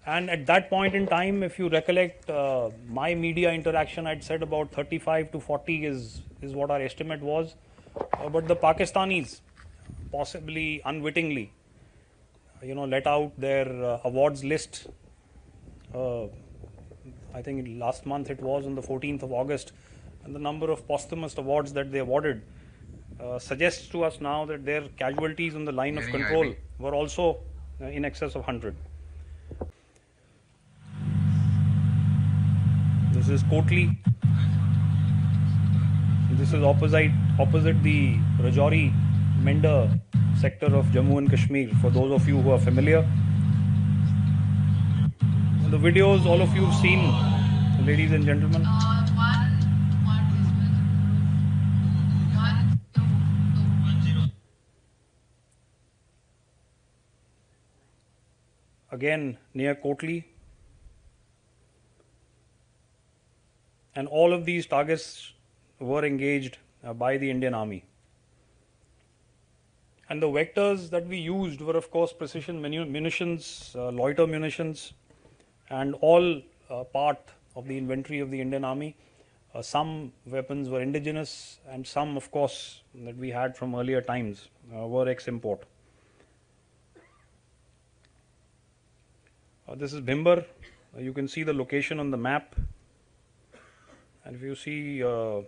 And at that point in time, if you recollect my media interaction, I'd said about 35 to 40 is what our estimate was. But the Pakistanis, possibly unwittingly, let out their awards list. I think last month it was on the 14th of August, and the number of posthumous awards that they awarded suggests to us now that their casualties on the line of control were also in excess of 100. This is Kotli. This is opposite the Rajouri Menda sector of Jammu and Kashmir, for those of you who are familiar. The videos all of you have seen, ladies and gentlemen. Again, near Kotli. And all of these targets were engaged by the Indian Army. And the vectors that we used were, of course, precision munitions, loiter munitions, and all part of the inventory of the Indian Army. Some weapons were indigenous, and some, of course, that we had from earlier times were ex-import. This is Bhimber. You can see the location on the map. And if you see the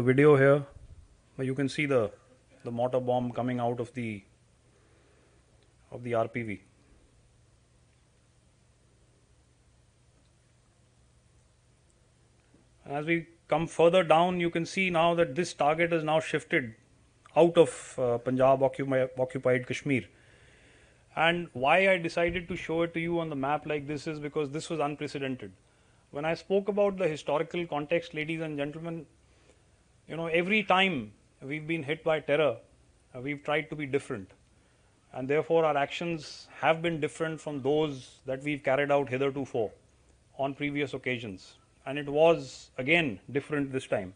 video here, you can see the mortar bomb coming out of the RPV. And as we come further down, you can see now that this target is now shifted out of Punjab occupied Kashmir. And why I decided to show it to you on the map like this is because this was unprecedented. When I spoke about the historical context, ladies and gentlemen, every time we've been hit by terror, we've tried to be different. And therefore our actions have been different from those that we've carried out hitherto on previous occasions. And it was again different this time.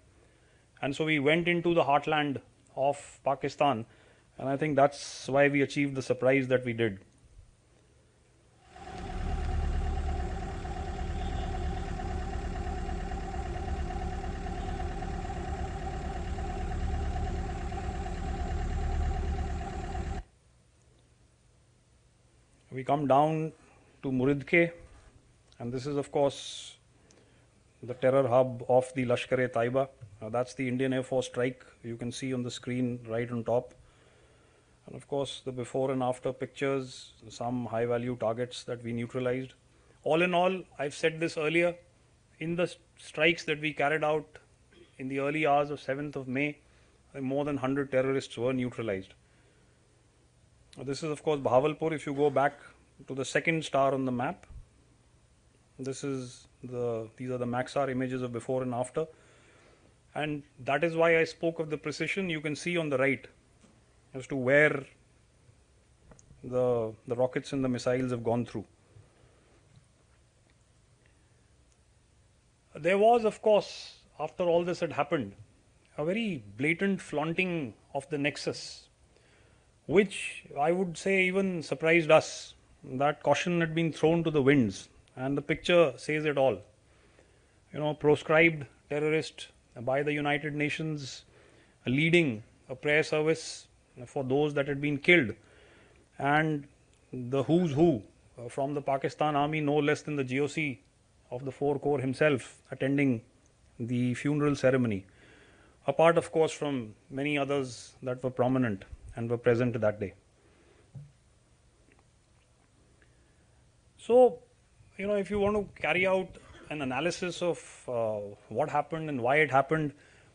And so we went into the heartland of Pakistan, and I think that's why we achieved the surprise that we did. We come down to Muridke, and this is, of course, the terror hub of the Lashkar-e-Taiba. That's the Indian Air Force strike you can see on the screen right on top. And of course, the before and after pictures, some high value targets that we neutralized. All in all, I've said this earlier, in the strikes that we carried out in the early hours of 7th of May, more than 100 terrorists were neutralized. This is, of course, Bahawalpur. If you go back to the second star on the map, these are the Maxar images of before and after. And that is why I spoke of the precision. You can see on the right as to where the rockets and the missiles have gone through. There was, of course, after all this had happened, a very blatant flaunting of the nexus, which I would say even surprised us. That caution had been thrown to the winds, and the picture says it all. Proscribed terrorist by the United Nations, leading a prayer service for those that had been killed, and the who's who from the Pakistan Army, no less than the GOC of the 4 Corps himself, attending the funeral ceremony, apart, of course, from many others that were prominent and were present that day. So, if you want to carry out an analysis of what happened and why it happened,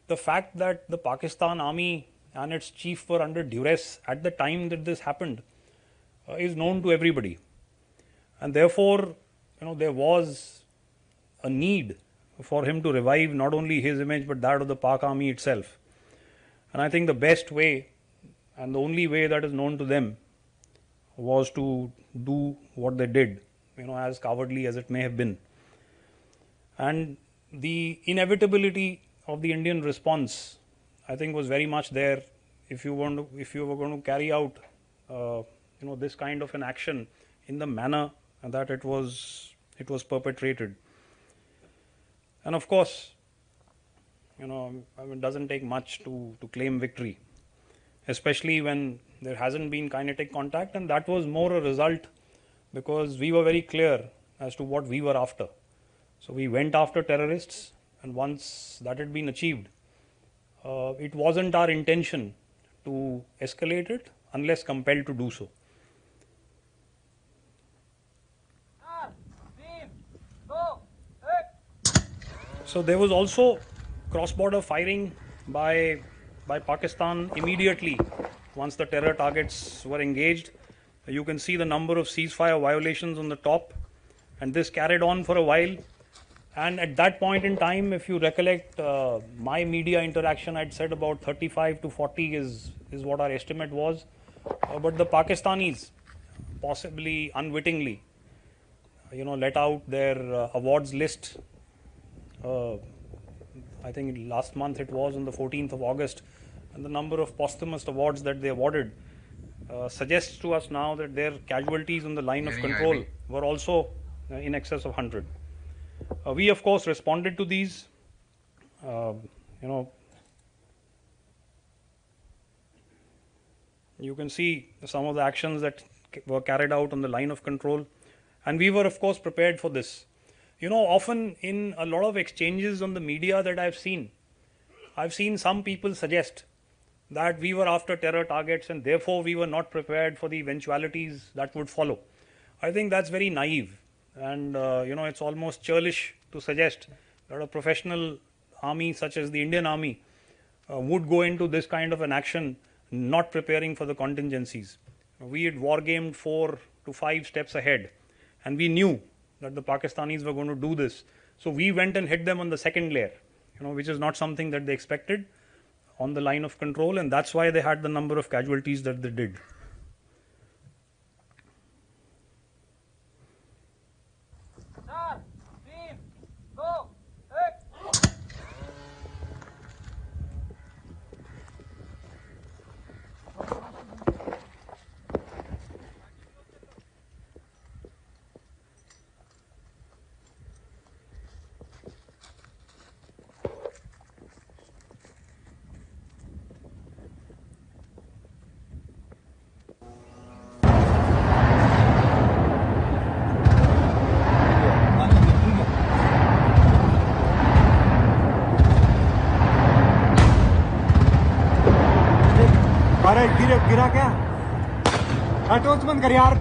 the fact that the Pakistan Army and its chief were under duress at the time that this happened is known to everybody. And therefore, there was a need for him to revive not only his image but that of the Pak Army itself. And I think the best way and the only way that is known to them was to do what they did, as cowardly as it may have been. And the inevitability of the Indian response, I think, was very much there. If you were going to carry out, this kind of an action in the manner that it was perpetrated. And of course, it doesn't take much to claim victory, especially when there hasn't been kinetic contact, and that was more a result because we were very clear as to what we were after. So we went after terrorists, and once that had been achieved, it wasn't our intention to escalate it unless compelled to do so. So there was also cross-border firing by Pakistan immediately once the terror targets were engaged. You can see the number of ceasefire violations on the top, and this carried on for a while. And at that point in time, if you recollect my media interaction, I'd said about 35 to 40 is what our estimate was. But the Pakistanis, possibly unwittingly, let out their awards list. I think last month it was on the 14th of August, and the number of posthumous awards that they awarded suggests to us now that their casualties on the line of control were also in excess of 100. We, of course, responded to these. You can see some of the actions that were carried out on the line of control, and we were, of course, prepared for this. Often in a lot of exchanges on the media that I've seen some people suggest that we were after terror targets and therefore we were not prepared for the eventualities that would follow. I think that's very naive, and it's almost churlish to suggest that a professional army such as the Indian Army would go into this kind of an action not preparing for the contingencies. We had war-gamed 4 to 5 steps ahead, and we knew that the Pakistanis were going to do this. So we went and hit them on the second layer, which is not something that they expected on the line of control, and that's why they had the number of casualties that they did. अरे गिरा क्या? Torch बंद कर यार.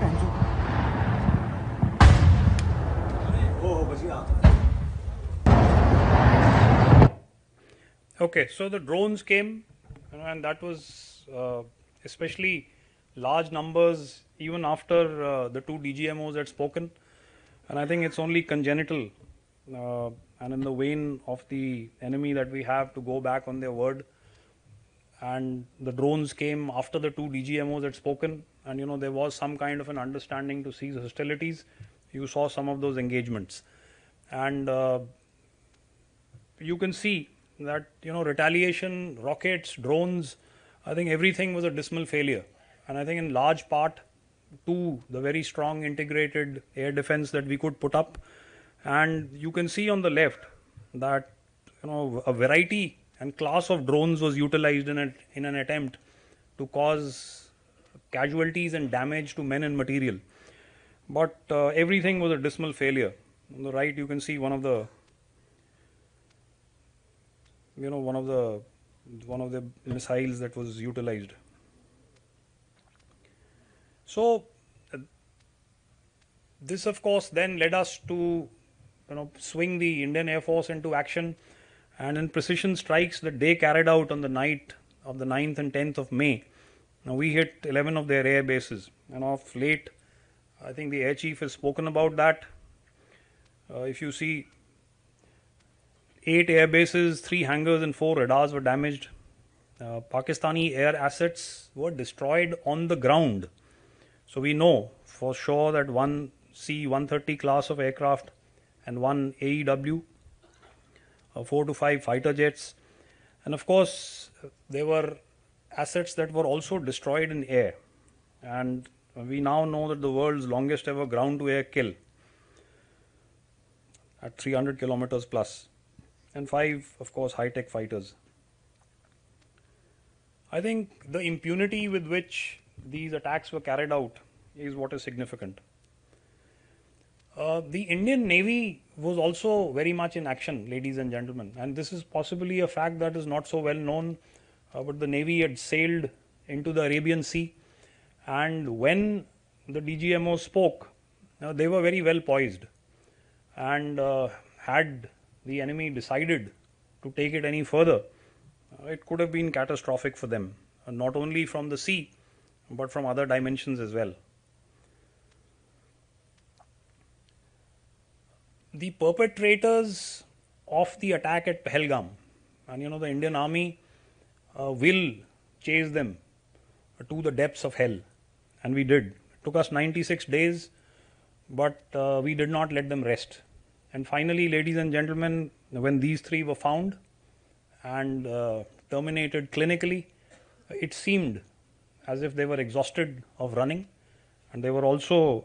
Okay, so the drones came, and that was especially large numbers even after the 2 DGMOs had spoken, and I think it's only congenital and in the vein of the enemy that we have to go back on their word. And the drones came after the 2 DGMOs had spoken, and there was some kind of an understanding to cease hostilities. You saw some of those engagements, and you can see that retaliation, rockets, drones, I think everything was a dismal failure, and I think in large part to the very strong integrated air defense that we could put up. And you can see on the left that a variety and class of drones was utilized in an attempt to cause casualties and damage to men and material. But everything was a dismal failure. On the right, you can see one of the missiles that was utilized. So this, of course, then led us to swing the Indian Air Force into action. And in precision strikes that they carried out on the night of the 9th and 10th of May, now we hit 11 of their air bases. And of late, I think the air chief has spoken about that. If you see, 8 air bases, 3 hangars and 4 radars were damaged. Pakistani air assets were destroyed on the ground. So we know for sure that one C-130 class of aircraft and one AEW, 4 to 5 fighter jets, and of course there were assets that were also destroyed in air, and We now know that the world's longest ever ground-to-air kill at 300 kilometers plus, and 5, of course, high-tech fighters. I think the impunity with which these attacks were carried out is what is significant. The Indian Navy was also very much in action, ladies and gentlemen, and this is possibly a fact that is not so well known, but the Navy had sailed into the Arabian Sea, and when the DGMO spoke, they were very well poised, and had the enemy decided to take it any further, it could have been catastrophic for them, not only from the sea, but from other dimensions as well. The perpetrators of the attack at Pahalgam, and the Indian Army will chase them to the depths of hell, and we did. It took us 96 days, but we did not let them rest. And finally, ladies and gentlemen, when these 3 were found and terminated clinically, it seemed as if they were exhausted of running, and they also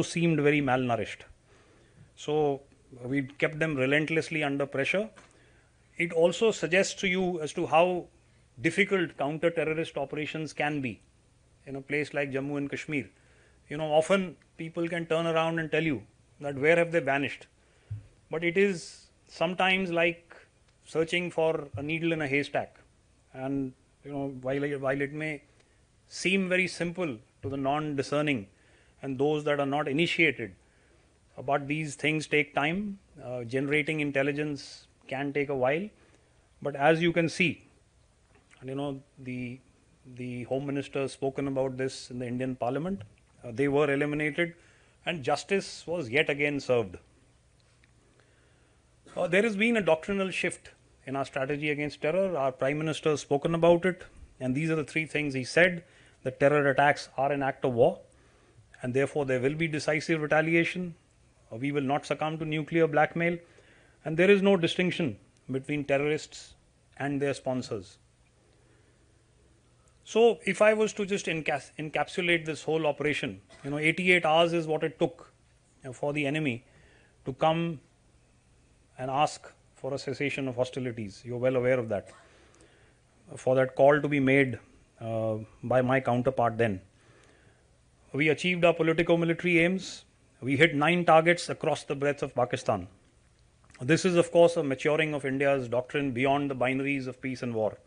seemed very malnourished. So we kept them relentlessly under pressure. It also suggests to you as to how difficult counter-terrorist operations can be in a place like Jammu and Kashmir. Often people can turn around and tell you that where have they vanished? But it is sometimes like searching for a needle in a haystack. And while it may seem very simple to the non-discerning and those that are not initiated, but these things take time. Generating intelligence can take a while, but as you can see, and the Home Minister spoken about this in the Indian Parliament. They were eliminated, and justice was yet again served. There has been a doctrinal shift in our strategy against terror. Our Prime Minister has spoken about it, and these are the 3 things he said: that terror attacks are an act of war, and therefore there will be decisive retaliation. We will not succumb to nuclear blackmail, and there is no distinction between terrorists and their sponsors. So if I was to just encapsulate this whole operation, 88 hours is what it took for the enemy to come and ask for a cessation of hostilities. You're well aware of that. For that call to be made by my counterpart then. We achieved our politico-military aims. We hit 9 targets across the breadth of Pakistan. This is, of course, a maturing of India's doctrine beyond the binaries of peace and war.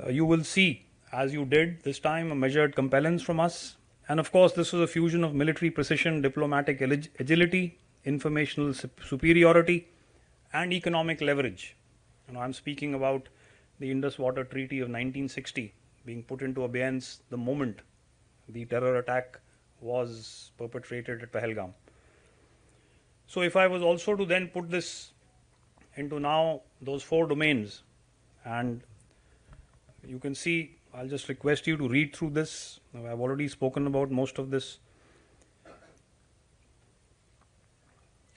You will see, as you did this time, a measured compellence from us. And of course, this was a fusion of military precision, diplomatic agility, informational superiority, and economic leverage. I'm speaking about the Indus Water Treaty of 1960 being put into abeyance the moment the terror attack was perpetrated at Pahalgam. So if I was also to then put this into now those 4 domains, and you can see, I'll just request you to read through this. I've already spoken about most of this.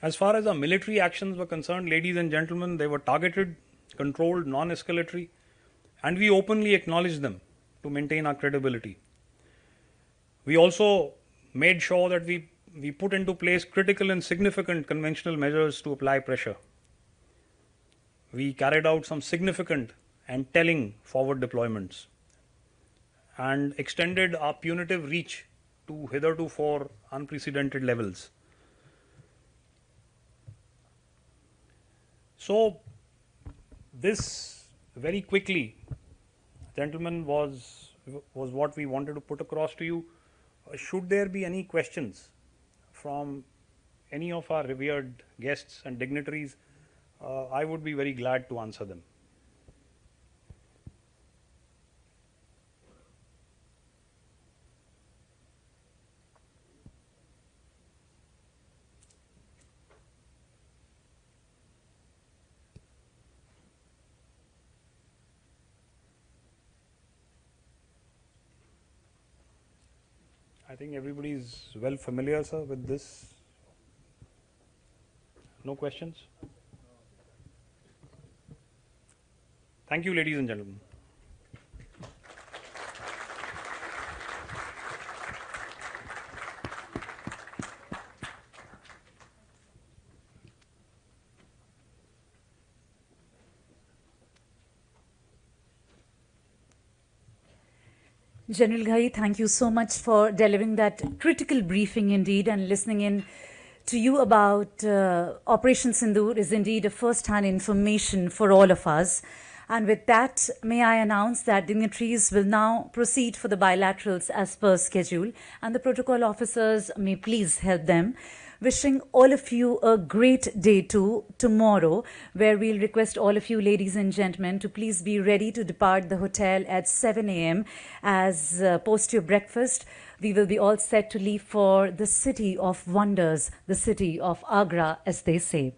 As far as our military actions were concerned, ladies and gentlemen, they were targeted, controlled, non-escalatory, and we openly acknowledged them to maintain our credibility. We also made sure that we put into place critical and significant conventional measures to apply pressure. We carried out some significant and telling forward deployments and extended our punitive reach to hitherto unprecedented levels. So this very quickly, gentlemen, was what we wanted to put across to you. Should there be any questions from any of our revered guests and dignitaries, I would be very glad to answer them. I think everybody is well familiar, sir, with this. No questions? Thank you, ladies and gentlemen. General Ghai, thank you so much for delivering that critical briefing indeed, and listening in to you about Operation Sindoor is indeed a first-hand information for all of us. And with that, may I announce that dignitaries will now proceed for the bilaterals as per schedule, and the protocol officers may please help them. Wishing all of you a great day too tomorrow, where we'll request all of you ladies and gentlemen to please be ready to depart the hotel at 7 a.m. as post your breakfast. We will be all set to leave for the city of wonders, the city of Agra, as they say.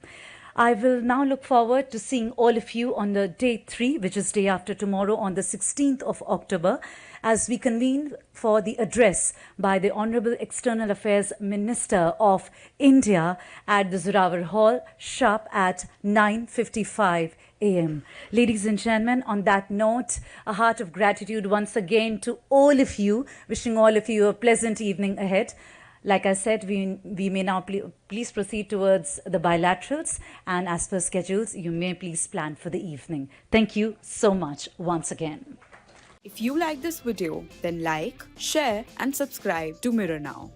I will now look forward to seeing all of you on the day 3, which is day after tomorrow, on the 16th of October, as we convene for the address by the Honorable External Affairs Minister of India at the Zorawar Hall, sharp at 9:55 a.m. Ladies and gentlemen, on that note, a heart of gratitude once again to all of you, wishing all of you a pleasant evening ahead. Like I said, we may now please proceed towards the bilaterals, and as per schedules, you may please plan for the evening. Thank you so much once again. If you like this video, then like, share and subscribe to Mirror Now.